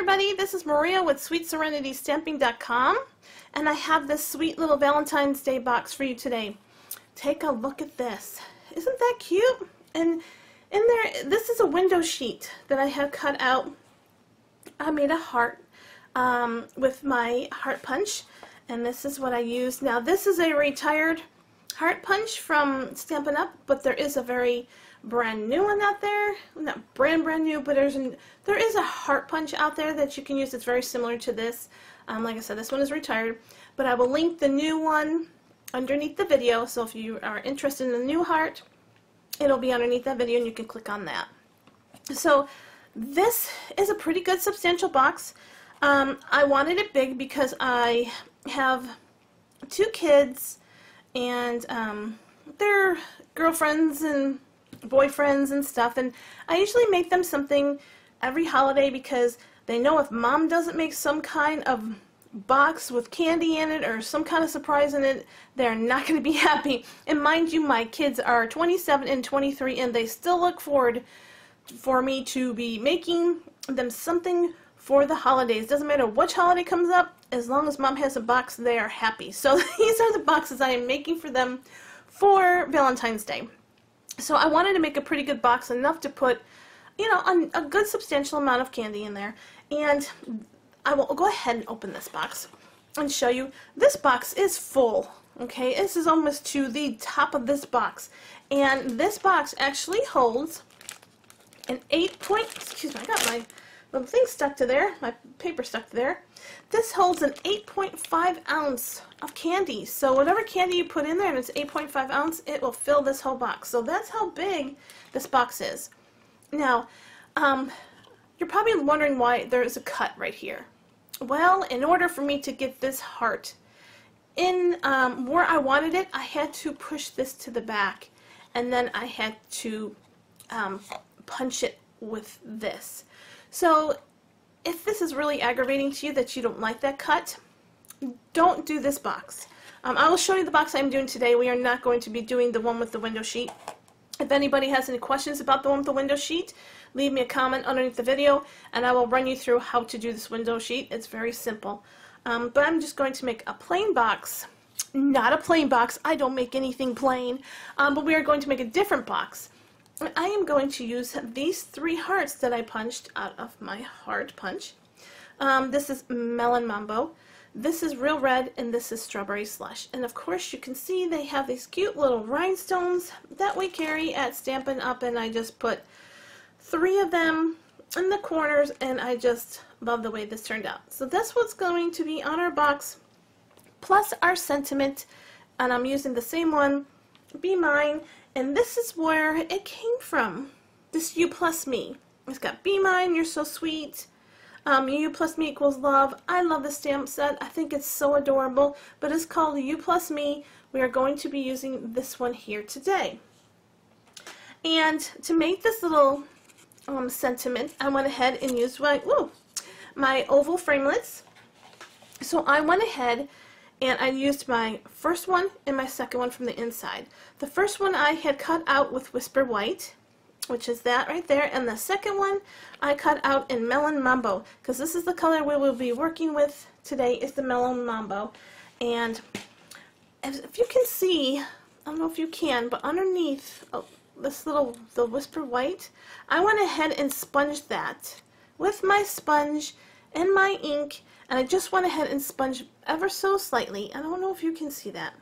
everybody, this is Maria with SweetSerenityStamping.com, and I have this sweet little Valentine's Day box for you today. Take a look at this. Isn't that cute? And in there, this is a window sheet that I have cut out. I made a heart with my heart punch, and this is what I used. Now this is a retired heart punch from Stampin' Up, but there is a very brand new one out there. Not brand new, but there is a heart punch out there that you can use. It's very similar to this. Like I said, this one is retired, but I will link the new one underneath the video, so if you are interested in the new heart, it'll be underneath that video and you can click on that. So this is a pretty good substantial box. I wanted it big because I have 2 kids and their girlfriends and boyfriends and stuff, and I usually make them something every holiday because they know if mom doesn't make some kind of box with candy in it or some kind of surprise in it, they're not going to be happy. And mind you, my kids are 27 and 23 and they still look forward for me to be making them something for the holidays. Doesn't matter which holiday comes up, as long as mom has a box, they are happy. So these are the boxes I am making for them for Valentine's Day. So I wanted to make a pretty good box, enough to put, you know, a good substantial amount of candy in there. And I will go ahead and open this box and show you. This box is full, okay? This is almost to the top of this box. And this box actually holds an 8 excuse me, I got my little thing stuck to there, my paper stuck to there. This holds an 8.5 ounce of candy. So whatever candy you put in there, and it's 8.5 ounce, it will fill this whole box. So that's how big this box is. Now, you're probably wondering why there is a cut right here. Well, in order for me to get this heart in where I wanted it, I had to push this to the back, and then I had to punch it with this. So if this is really aggravating to you that you don't like that cut, don't do this box. I will show you the box I'm doing today. We are not going to be doing the one with the window sheet. If anybody has any questions about the one with the window sheet, leave me a comment underneath the video and I will run you through how to do this window sheet. It's very simple. But I'm just going to make a plain box. Not a plain box. I don't make anything plain. But we are going to make a different box. I am going to use these 3 hearts that I punched out of my heart punch. This is Melon Mambo, this is Real Red, and this is Strawberry Slush. And of course you can see they have these cute little rhinestones that we carry at Stampin' Up, and I just put 3 of them in the corners, and I just love the way this turned out. So that's what's going to be on our box, plus our sentiment, and I'm using the same one, Be Mine. And this is where it came from, this You Plus Me. It's got Be Mine, You're So Sweet, You Plus Me Equals Love. I love the stamp set. I think it's so adorable, but it's called You Plus Me. We are going to be using this one here today. And to make this little sentiment, I went ahead and used my oval framelits. So I went ahead and I used my first one and my second one from the inside. The first one I had cut out with Whisper White, which is that right there, and the second one I cut out in Melon Mambo, because this is the color we will be working with today, is the Melon Mambo. And if you can see, I don't know if you can, but underneath the Whisper White, I went ahead and sponged that with my sponge and my ink. And I just went ahead and sponged ever so slightly. I don't know if you can see that,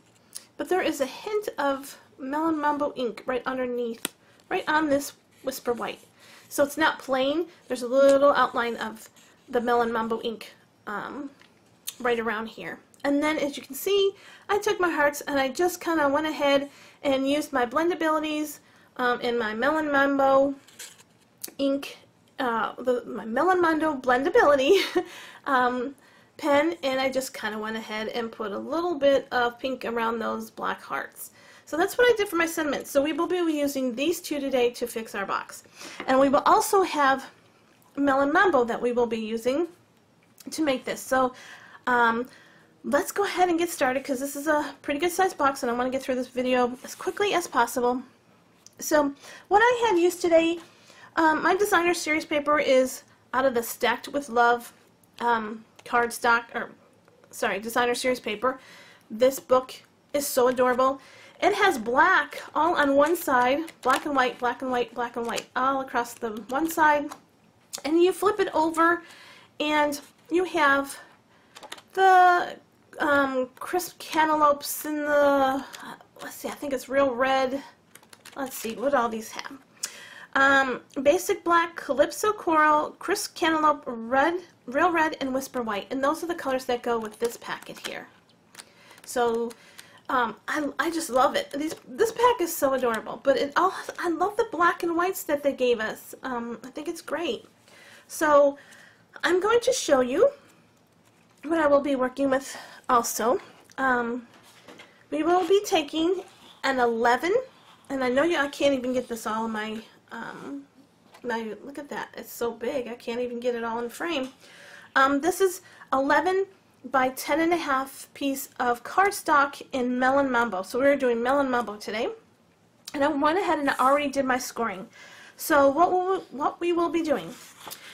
but there is a hint of Melon Mambo ink right underneath, right on this Whisper White. So it's not plain. There's a little outline of the Melon Mambo ink right around here. And then, as you can see, I took my hearts and I just kind of went ahead and used my blendabilities in my Melon Mambo ink, my Melon Mambo blendability pen, and I just kind of went ahead and put a little bit of pink around those black hearts. So that's what I did for my sentiment. So we will be using these 2 today to fix our box. And we will also have Melon Mambo that we will be using to make this. So let's go ahead and get started, because this is a pretty good sized box and I want to get through this video as quickly as possible. So what I had used today, my designer series paper is out of the Stacked with Love cardstock, or sorry, designer series paper. This book is so adorable. It has black all on one side, black and white, black and white, black and white, all across the one side. And you flip it over, and you have the crisp cantaloupes in the, let's see, I think it's real red. Let's see, what all these have. Basic black, calypso coral, crisp cantaloupe, red, real red, and whisper white. And those are the colors that go with this packet here. So I just love it. This pack is so adorable. But I love the black and whites that they gave us. I think it's great. So I'm going to show you what I will be working with also. We will be taking an 11, and I know I can't even get this all in my, look at that, it's so big, I can't even get it all in frame. This is 11 by 10.5 piece of cardstock in Melon Mambo. So we're doing Melon Mambo today, and I went ahead and I already did my scoring. So what we will be doing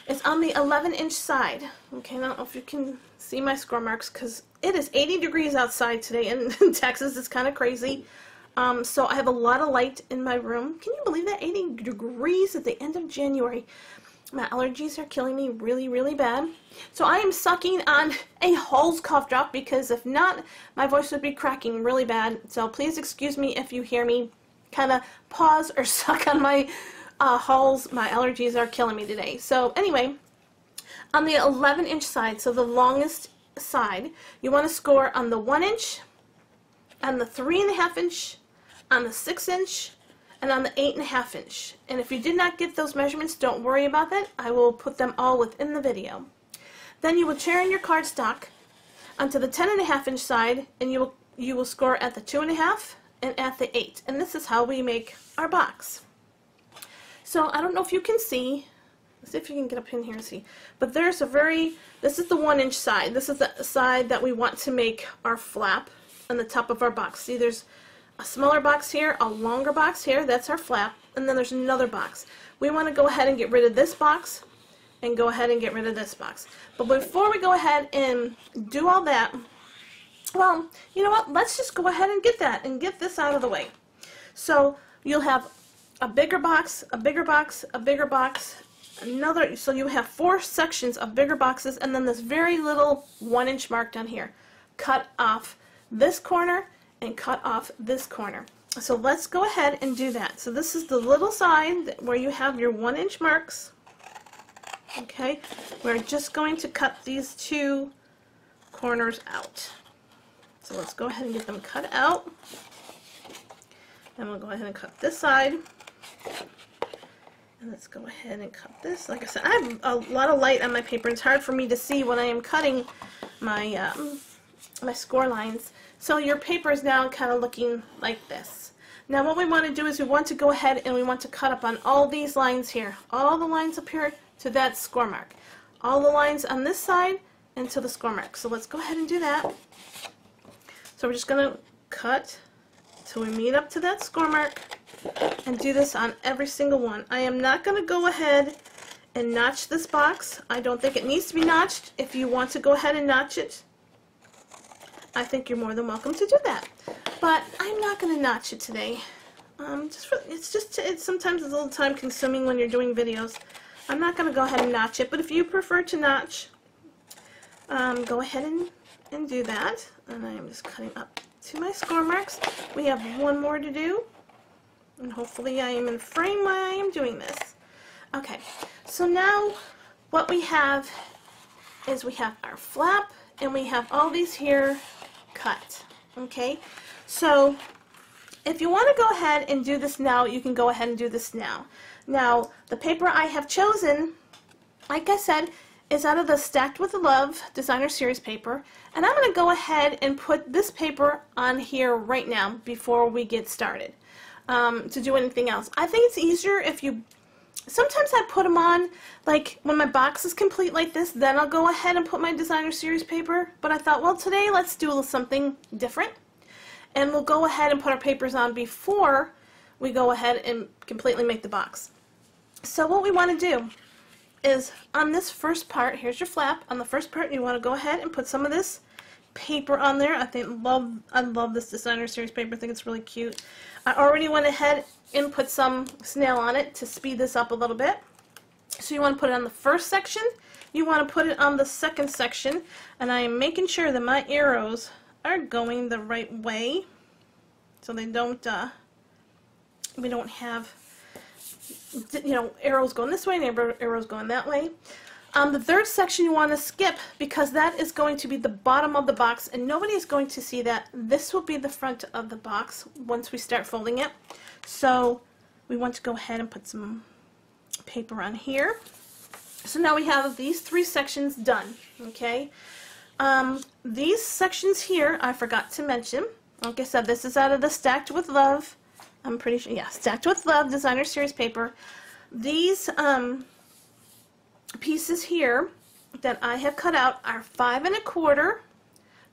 is on the 11-inch side. Okay, I don't know if you can see my score marks because it is 80 degrees outside today in Texas. It's kind of crazy. So I have a lot of light in my room. Can you believe that? 80 degrees at the end of January. My allergies are killing me really, really bad. So I am sucking on a Halls cough drop because if not, my voice would be cracking really bad. So please excuse me if you hear me kind of pause or suck on my Halls. My allergies are killing me today. So anyway, on the 11-inch side, so the longest side, you want to score on the 1-inch, on the 3.5-inch, on the 6-inch, and on the 8.5-inch. And if you did not get those measurements, don't worry about that. I will put them all within the video. Then you will turn your cardstock onto the 10.5-inch side, and you will score at the 2.5 and at the 8. And this is how we make our box. So I don't know if you can see. Let's see if you can get up in here and see. But there's this is the 1-inch side. This is the side that we want to make our flap on the top of our box. See, there's a smaller box here, a longer box here, that's our flap, and then there's another box. We want to go ahead and get rid of this box and go ahead and get rid of this box. But before we go ahead and do all that, well, you know what, let's just go ahead and get that and get this out of the way. So you'll have a bigger box, a bigger box, a bigger box, another, so you have 4 sections of bigger boxes, and then this very little 1-inch mark down here. Cut off this corner and cut off this corner. So let's go ahead and do that. So this is the little side where you have your 1-inch marks. Okay, we're just going to cut these 2 corners out. So let's go ahead and get them cut out. And we'll go ahead and cut this side. And let's go ahead and cut this. Like I said, I have a lot of light on my paper. It's hard for me to see when I am cutting my my score lines. So your paper is now kind of looking like this. Now what we want to do is we want to go ahead and we want to cut up on all these lines here. All the lines up here to that score mark. All the lines on this side and to the score mark. So let's go ahead and do that. So we're just going to cut till we meet up to that score mark and do this on every single one. I am not going to go ahead and notch this box. I don't think it needs to be notched. If you want to go ahead and notch it, I think you're more than welcome to do that. But I'm not going to notch it today. It's sometimes a little time consuming when you're doing videos. I'm not going to go ahead and notch it, but if you prefer to notch, go ahead and do that. And I am just cutting up to my score marks. We have one more to do, and hopefully I am in frame while I am doing this. Okay, so now what we have is we have our flap, and we have all these here cut. Okay, so if you want to go ahead and do this now, you can go ahead and do this now. Now, the paper I have chosen, like I said, is out of the Stacked with Love designer series paper, and I'm going to go ahead and put this paper on here right now before we get started to do anything else. I think it's easier if you, sometimes I put them on like when my box is complete like this, then I'll go ahead and put my designer series paper, but I thought, well, today let's do something different, and we'll go ahead and put our papers on before we go ahead and completely make the box. So what we want to do is on this first part, here's your flap. On the first part, you want to go ahead and put some of this paper on there. I love this designer series paper. I think it's really cute. I already went ahead and put some snail on it to speed this up a little bit. So you want to put it on the first section. You want to put it on the second section, and I am making sure that my arrows are going the right way, so they don't. We don't have, you know, arrows going this way and arrows going that way. The third section you want to skip because that is going to be the bottom of the box and nobody is going to see that. This will be the front of the box once we start folding it. So we want to go ahead and put some paper on here. So now we have these 3 sections done. Okay. These sections here I forgot to mention. Like I said, this is out of the Stacked with Love. I'm pretty sure, yeah, Stacked with Love designer series paper. These pieces here that I have cut out are 5 1/4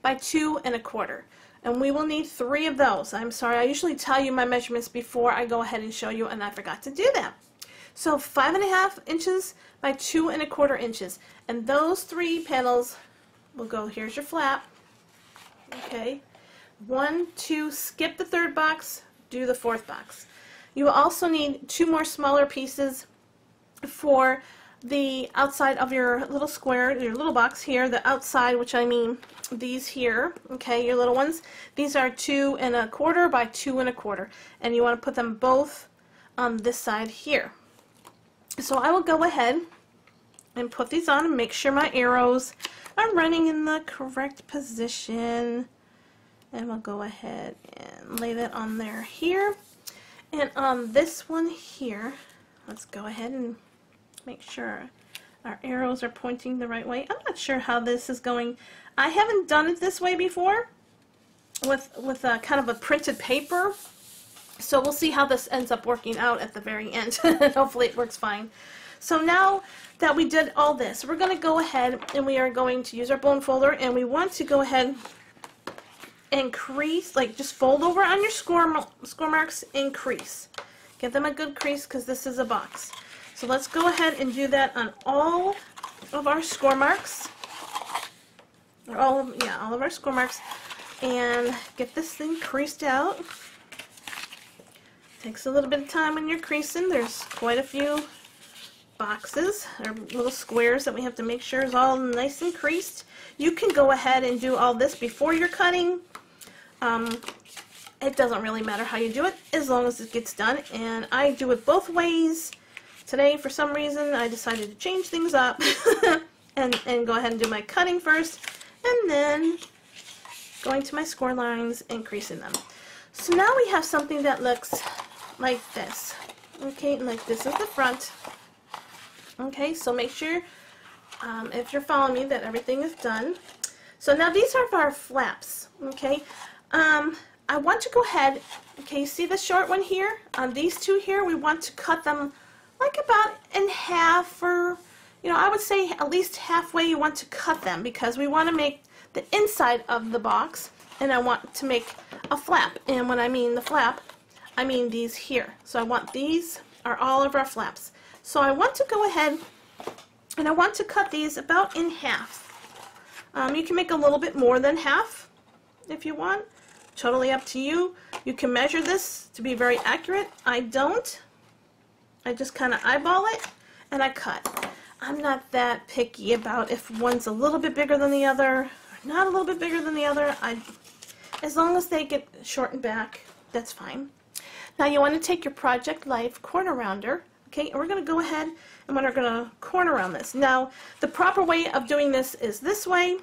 by 2 1/4, and we will need 3 of those. I'm sorry, I usually tell you my measurements before I go ahead and show you, and I forgot to do that. So 5 1/2 inches by 2 1/4 inches, and those 3 panels will go. Here's your flap. Okay, 1, 2. Skip the 3rd box. Do the 4th box. You will also need 2 more smaller pieces for the outside of your little square, your little box here, the outside, which I mean these here, okay, your little ones. These are 2 1/4 by 2 1/4, and you want to put them both on this side here. So I will go ahead and put these on and make sure my arrows are running in the correct position. And we'll go ahead and lay that on there here. And on this one here, let's go ahead and make sure our arrows are pointing the right way. I'm not sure how this is going. I haven't done it this way before with a kind of a printed paper. So we'll see how this ends up working out at the very end. Hopefully it works fine. So now that we did all this, we're going to go ahead and we are going to use our bone folder, and we want to go ahead and crease, like just fold over on your score marks and crease. Give them a good crease because this is a box. So let's go ahead and do that on all of our score marks. Or all of our score marks, and get this thing creased out. Takes a little bit of time when you're creasing. There's quite a few boxes or little squares that we have to make sure is all nice and creased. You can go ahead and do all this before you're cutting. It doesn't really matter how you do it as long as it gets done, and I do it both ways. Today for some reason I decided to change things up and go ahead and do my cutting first and then going to my score lines and creasing them. So now we have something that looks like this. Okay, like this is the front. Okay, so make sure if you're following me that everything is done. So now these are our flaps. Okay, I want to go ahead, okay, see the short one here? On these 2 here, we want to cut them like about in half, or, you know, I would say at least halfway you want to cut them because we want to make the inside of the box, and I want to make a flap. And when I mean the flap, I mean these here. So I want these are all of our flaps. So I want to go ahead and I want to cut these about in half. You can make a little bit more than half if you want. Totally up to you. You can measure this to be very accurate. I don't. I just kind of eyeball it and I cut. I'm not that picky about if one's a little bit bigger than the other, or not a little bit bigger than the other. As long as they get shortened back, that's fine. Now you want to take your Project Life corner rounder, okay, and we're going to go ahead and we're going to corner round this. Now the proper way of doing this is this way,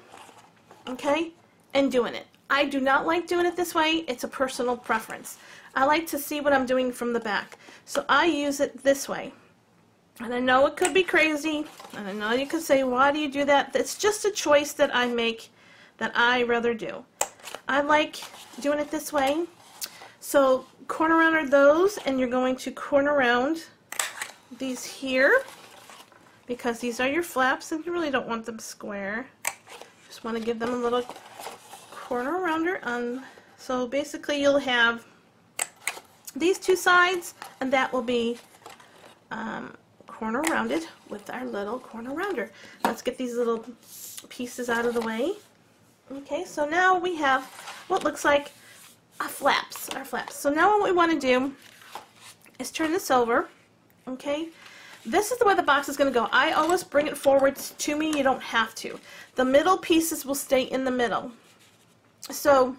okay, and doing it. I do not like doing it this way. It's a personal preference. I like to see what I'm doing from the back. So I use it this way. And I know it could be crazy, and I know you could say, why do you do that? It's just a choice that I make that I rather do. I like doing it this way. So corner round those, and you're going to corner round these here because these are your flaps and you really don't want them square. Just want to give them a little corner rounder on. So basically you'll have these 2 sides, and that will be corner rounded with our little corner rounder. Let's get these little pieces out of the way. Okay, so now we have what looks like our flaps. So now what we want to do is turn this over. Okay, this is the way the box is going to go. I always bring it forward to me. You don't have to. The middle pieces will stay in the middle. So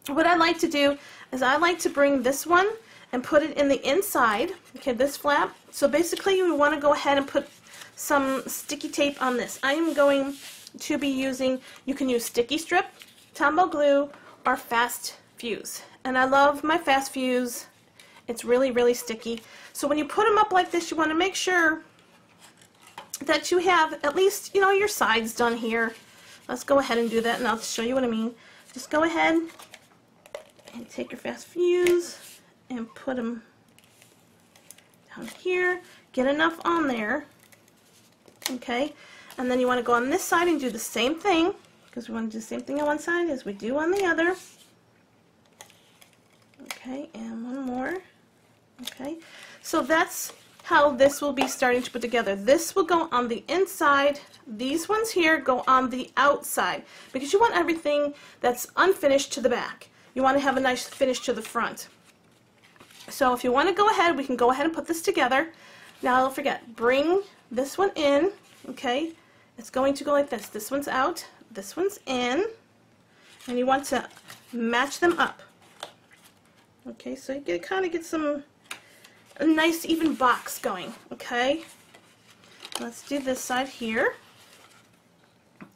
what I like to do is I like to bring this one and put it in the inside, okay, this flap. So basically we want to go ahead and put some sticky tape on this. I am going to be using, you can use sticky strip, Tombow glue, or fast fuse. And I love my fast fuse. It's really, really sticky. So when you put them up like this, you want to make sure that you have at least, you know, your sides done here. Let's go ahead and do that, and I'll show you what I mean. Just go ahead and take your fast fuse and put them down here. Get enough on there, okay? And then you want to go on this side and do the same thing, because we want to do the same thing on one side as we do on the other. Okay, and one more. Okay, so that's how this will be starting to put together. This will go on the inside. These ones here go on the outside, because you want everything that's unfinished to the back. You want to have a nice finish to the front. So if you want to go ahead, we can go ahead and put this together. Now don't forget, bring this one in, okay? It's going to go like this. This one's out, this one's in, and you want to match them up. Okay, so you kind of get a nice even box going, okay? Let's do this side here.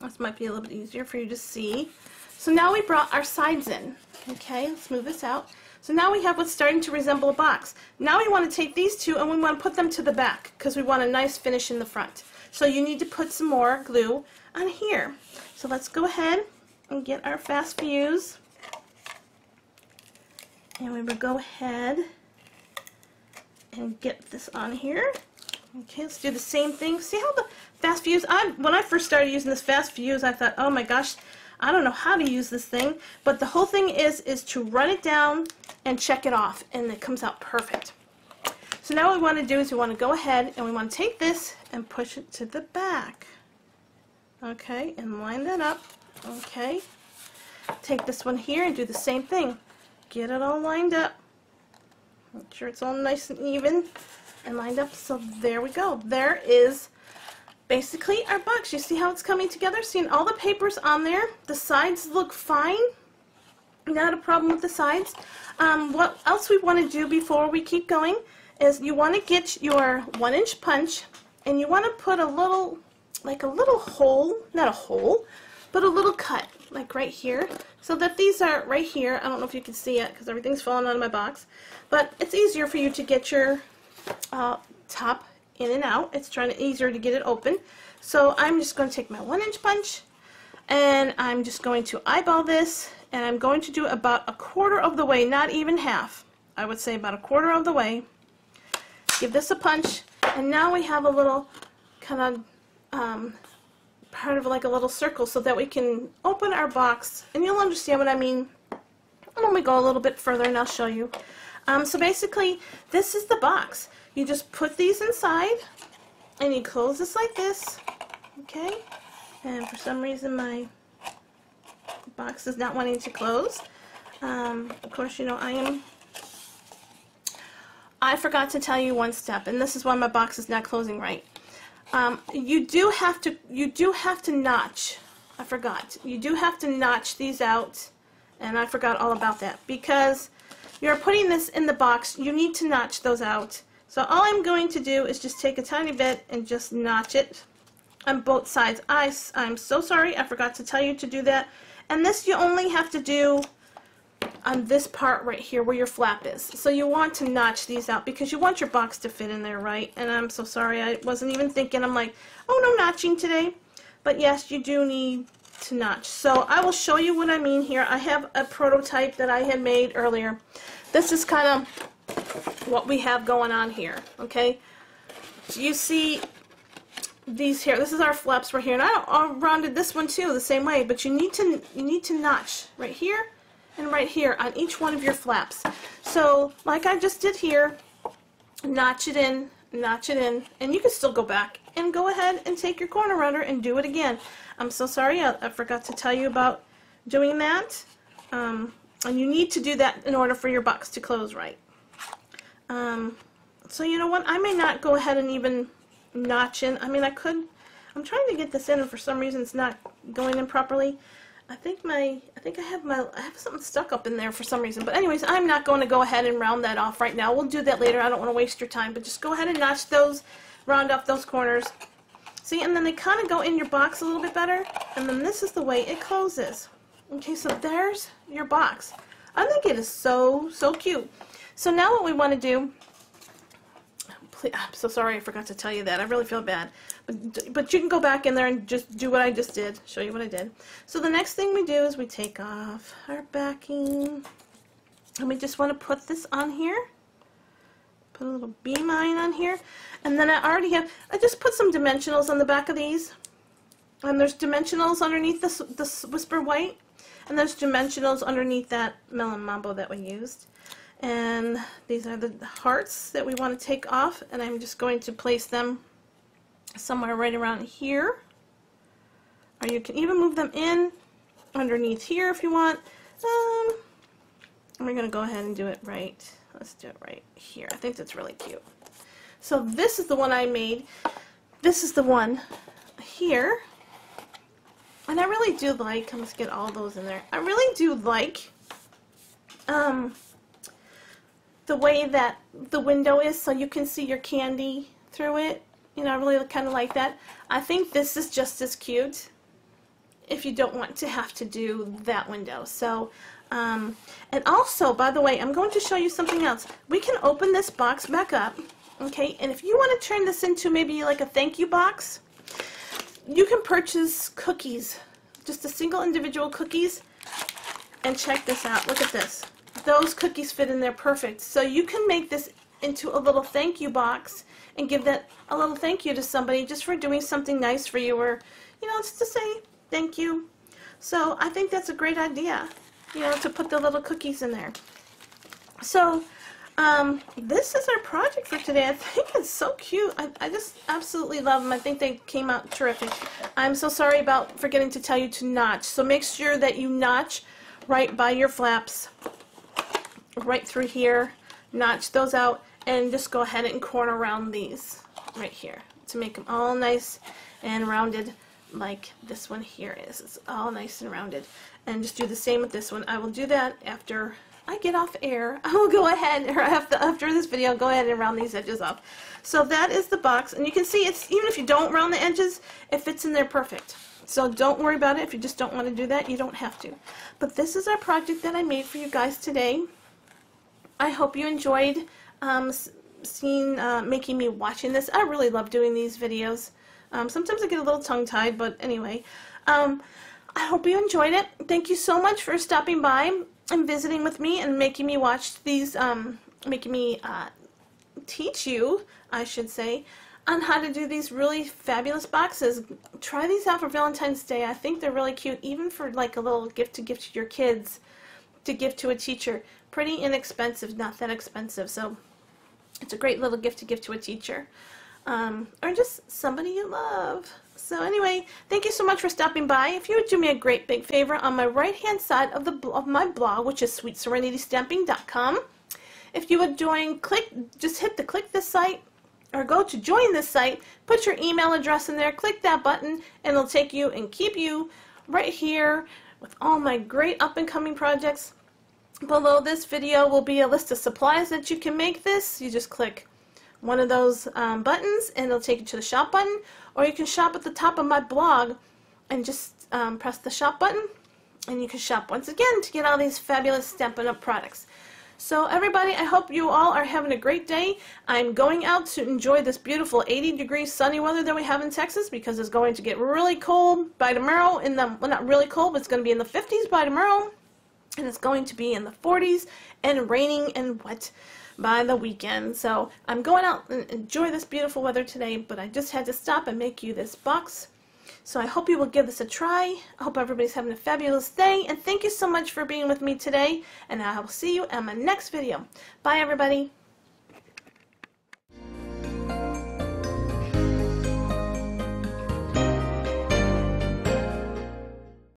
This might be a little bit easier for you to see. So now we brought our sides in, okay? Let's move this out. So now we have what's starting to resemble a box. Now we want to take these two and we want to put them to the back, because we want a nice finish in the front. So you need to put some more glue on here. So let's go ahead and get our fast fuse. And we will go ahead and get this on here. Okay, let's do the same thing. See how the fast fuse, when I first started using this fast fuse, I thought, oh my gosh, I don't know how to use this thing. But the whole thing is to run it down and check it off, and it comes out perfect. So now what we want to do is we want to go ahead and we want to take this and push it to the back. Okay, and line that up. Okay, take this one here and do the same thing. Get it all lined up. Make sure it's all nice and even and lined up. So there we go. There is basically our box. You see how it's coming together? Seeing all the papers on there. The sides look fine. Not a problem with the sides. What else we want to do before we keep going is you want to get your 1-inch punch and you want to put a little, like a little hole, not a hole, but a little cut, like right here, so that these are right here. I don't know if you can see it because everything's falling out of my box, but it's easier for you to get your top in and out. It's easier to get it open. So I'm just going to take my 1-inch punch and I'm just going to eyeball this, and I'm going to do about 1/4 of the way, not even half. I would say about 1/4 of the way. Give this a punch, and now we have a little kind of part of like a little circle so that we can open our box, and you'll understand what I mean when we go a little bit further, and I'll show you. So basically, this is the box. You just put these inside, and you close this like this, okay? And for some reason my box is not wanting to close. Of course, you know, I forgot to tell you one step, and this is why my box is not closing right. You do have to notch. I forgot. You do have to notch these out, and I forgot all about that. Because you're putting this in the box, you need to notch those out. So all I'm going to do is just take a tiny bit and just notch it on both sides. I'm so sorry, I forgot to tell you to do that. And this you only have to do on this part right here where your flap is. So you want to notch these out because you want your box to fit in there, right? And I'm so sorry, I wasn't even thinking. I'm like, oh, no notching today. But yes, you do need to notch. So I will show you what I mean here. I have a prototype that I had made earlier. This is kind of what we have going on here, okay? You see these here, this is our flaps right here, and I rounded this one too the same way, but you need to notch right here and right here on each one of your flaps. So like I just did here, notch it in notch it in, and you can still go back and go ahead and take your corner rounder and do it again. I'm so sorry, I forgot to tell you about doing that. And you need to do that in order for your box to close right. So you know what, I may not go ahead and even notch in. I mean, I could. I'm trying to get this in, and for some reason it's not going in properly. I think I have something stuck up in there for some reason. But anyways, I'm not going to go ahead and round that off right now. We'll do that later. I don't want to waste your time, but just go ahead and notch those, round off those corners. See, and then they kind of go in your box a little bit better, and then this is the way it closes. Okay, so there's your box. I think it is so cute. So now what we want to do, I'm so sorry I forgot to tell you that. I really feel bad. But you can go back in there and just do what I just did. Show you what I did. So the next thing we do is we take off our backing. And we just want to put this on here. Put a little B-line on here. And then I just put some dimensionals on the back of these. And there's dimensionals underneath this Whisper White. And there's dimensionals underneath that Melon Mambo that we used. And these are the hearts that we want to take off, and I'm just going to place them somewhere right around here. Or you can even move them in underneath here if you want. We're going to go ahead and do it right. Let's do it right here. I think that's really cute. So this is the one I made. This is the one here. And I really do like, let's get all those in there. I really do like the way that the window is, so you can see your candy through it. You know, I really kind of like that. I think this is just as cute if you don't want to have to do that window. So, and also, by the way, I'm going to show you something else. We can open this box back up, okay, and if you want to turn this into maybe like a thank you box, you can purchase cookies, just a single individual cookies, and check this out. Look at this. Those cookies fit in there perfect. So you can make this into a little thank you box and give that a little thank you to somebody just for doing something nice for you, or, you know, just to say thank you. So I think that's a great idea, you know, to put the little cookies in there. So this is our project for today. I think it's so cute. I just absolutely love them. I think they came out terrific. I'm so sorry about forgetting to tell you to notch. So make sure that you notch right by your flaps, right through here. Notch those out, and just go ahead and corner round these right here to make them all nice and rounded like this one here is. It's all nice and rounded. And just do the same with this one. I will do that after I get off air. I will go ahead, or after this video, go ahead and round these edges up. So that is the box, and you can see it's, even if you don't round the edges, it fits in there perfect. So don't worry about it. If you just don't want to do that, you don't have to. But this is our project that I made for you guys today. I hope you enjoyed making me watching this. I really love doing these videos. Sometimes I get a little tongue-tied, but anyway. I hope you enjoyed it. Thank you so much for stopping by and visiting with me and making me watch these, making me teach you, I should say, on how to do these really fabulous boxes. Try these out for Valentine's Day. I think they're really cute, even for like a little gift to your kids, to give to a teacher. Pretty inexpensive, not that expensive, so it's a great little gift to give to a teacher, or just somebody you love. So anyway, thank you so much for stopping by. If you would do me a great big favor, on my right hand side of my blog, which is sweetserenitystamping.com, if you would just hit the click this site, or go to join this site, put your email address in there, click that button, and it'll take you and keep you right here with all my great up and coming projects. Below this video will be a list of supplies that you can make this. You just click one of those buttons and it'll take you to the shop button, or you can shop at the top of my blog and just press the shop button, and you can shop once again to get all these fabulous Stampin' Up! Products. So everybody, I hope you all are having a great day. I'm going out to enjoy this beautiful 80-degree sunny weather that we have in Texas, because it's going to get really cold by tomorrow. Well, not really cold, but it's going to be in the 50s by tomorrow. And it's going to be in the 40s and raining and wet by the weekend. So I'm going out and enjoy this beautiful weather today, but I just had to stop and make you this box. So I hope you will give this a try. I hope everybody's having a fabulous day, and thank you so much for being with me today, and I will see you in my next video. Bye everybody.